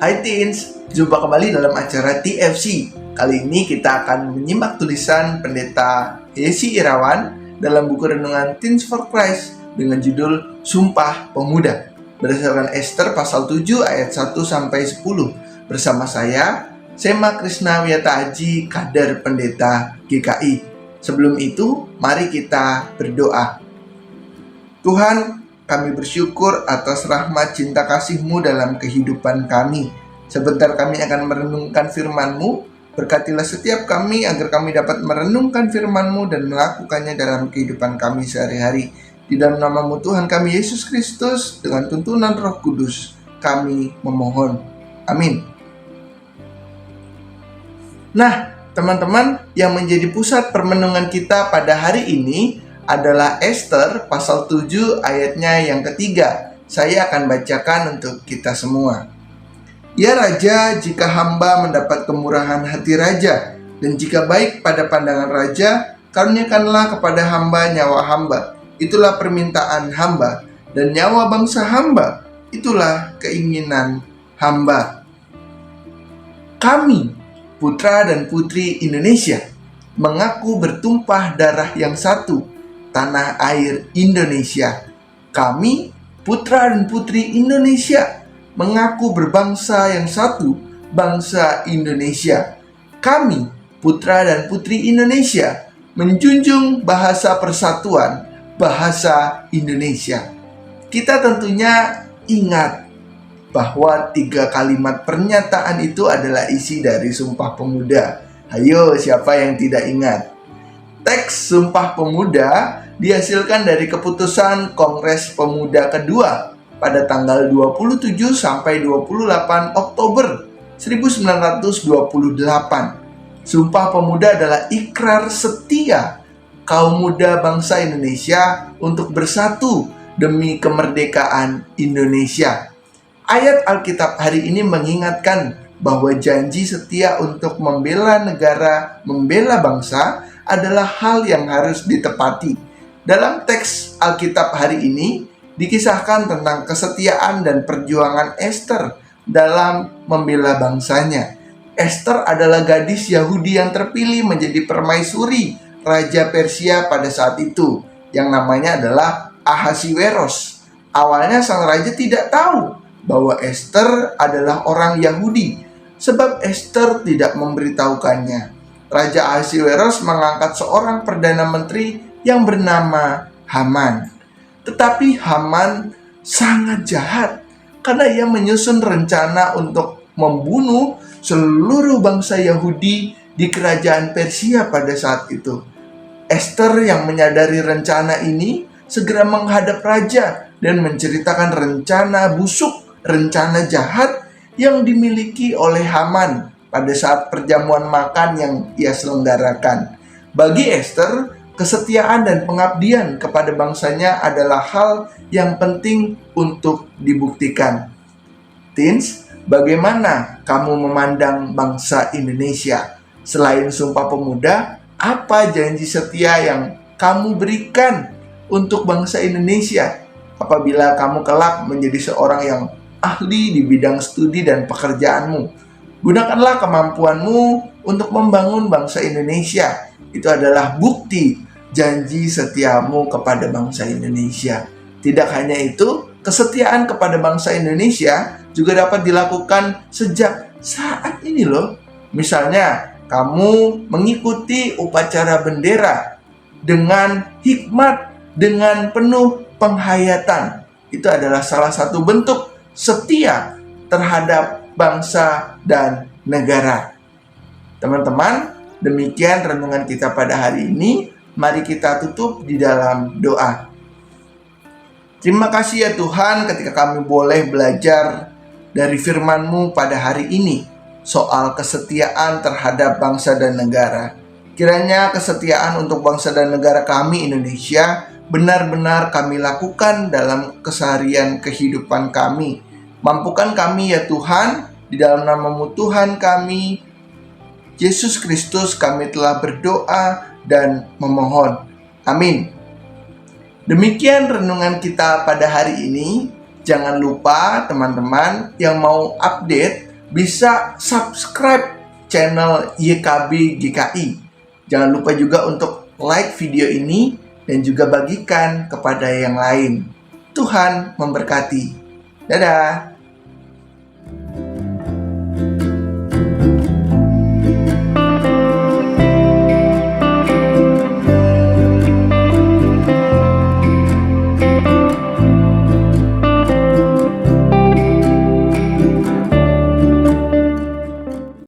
Hai Teens, jumpa kembali dalam acara TFC. Kali ini kita akan menyimak tulisan Pendeta Yesi Irawan dalam buku renungan Teens for Christ dengan judul Sumpah Pemuda berdasarkan Ester pasal 7 ayat 1-10 bersama saya, Sema Krisna Wiyata Aji, Kader Pendeta GKI. Sebelum itu, mari kita berdoa. Tuhan, kami bersyukur atas rahmat cinta kasih-Mu dalam kehidupan kami. Sebentar kami akan merenungkan firman-Mu. Berkatilah setiap kami agar kami dapat merenungkan firman-Mu dan melakukannya dalam kehidupan kami sehari-hari. Di dalam nama-Mu Tuhan kami Yesus Kristus, dengan tuntunan Roh Kudus, kami memohon. Amin. Nah, teman-teman, yang menjadi pusat permenungan kita pada hari ini adalah Ester pasal 7 ayatnya yang ketiga. Saya akan bacakan untuk kita semua. Ya Raja, jika hamba mendapat kemurahan hati Raja, dan jika baik pada pandangan Raja, karuniakanlah kepada hamba nyawa hamba. Itulah permintaan hamba, dan nyawa bangsa hamba, itulah keinginan hamba. Kami, putra dan putri Indonesia, mengaku bertumpah darah yang satu, tanah air Indonesia. Kami, putra dan putri Indonesia, mengaku berbangsa yang satu, bangsa Indonesia. Kami, putra dan putri Indonesia, menjunjung bahasa persatuan, bahasa Indonesia. Kita tentunya ingat bahwa 3 kalimat pernyataan itu adalah isi dari Sumpah Pemuda. Ayo, siapa yang tidak ingat? Teks Sumpah Pemuda dihasilkan dari keputusan Kongres Pemuda kedua pada tanggal 27 sampai 28 Oktober 1928. Sumpah Pemuda adalah ikrar setia kaum muda bangsa Indonesia untuk bersatu demi kemerdekaan Indonesia. Ayat Alkitab hari ini mengingatkan bahwa janji setia untuk membela negara, membela bangsa adalah hal yang harus ditepati. Dalam teks Alkitab hari ini dikisahkan tentang kesetiaan dan perjuangan Ester dalam membela bangsanya. Ester adalah gadis Yahudi yang terpilih menjadi permaisuri Raja Persia pada saat itu, yang namanya adalah Ahasiweros. Awalnya sang raja tidak tahu bahwa Ester adalah orang Yahudi, sebab Ester tidak memberitahukannya. Raja Ahasiweros mengangkat seorang perdana menteri yang bernama Haman. Tetapi Haman sangat jahat karena ia menyusun rencana untuk membunuh seluruh bangsa Yahudi di kerajaan Persia pada saat itu. Ester yang menyadari rencana ini segera menghadap raja dan menceritakan rencana busuk, rencana jahat yang dimiliki oleh Haman pada saat perjamuan makan yang ia selenggarakan. Bagi Ester, kesetiaan dan pengabdian kepada bangsanya adalah hal yang penting untuk dibuktikan. Teens, bagaimana kamu memandang bangsa Indonesia? Selain Sumpah Pemuda, apa janji setia yang kamu berikan untuk bangsa Indonesia apabila kamu kelak menjadi seorang yang ahli di bidang studi dan pekerjaanmu? Gunakanlah kemampuanmu untuk membangun bangsa Indonesia. Itu adalah bukti janji setiamu kepada bangsa Indonesia. Tidak hanya itu, kesetiaan kepada bangsa Indonesia juga dapat dilakukan sejak saat ini loh. Misalnya, kamu mengikuti upacara bendera dengan hikmat, dengan penuh penghayatan. Itu adalah salah satu bentuk setia terhadap bangsa dan negara. Teman-teman, demikian renungan kita pada hari ini. Mari kita tutup di dalam doa. Terima kasih ya Tuhan ketika kami boleh belajar dari firman-Mu pada hari ini soal kesetiaan terhadap bangsa dan negara. Kiranya kesetiaan untuk bangsa dan negara kami Indonesia benar-benar kami lakukan dalam keseharian kehidupan kami. Mampukan kami ya Tuhan, di dalam nama-Mu Tuhan kami, Yesus Kristus, kami telah berdoa dan memohon. Amin. Demikian renungan kita pada hari ini. Jangan lupa teman-teman yang mau update bisa subscribe channel YKB GKI. Jangan lupa juga untuk like video ini dan juga bagikan kepada yang lain. Tuhan memberkati. Dadah.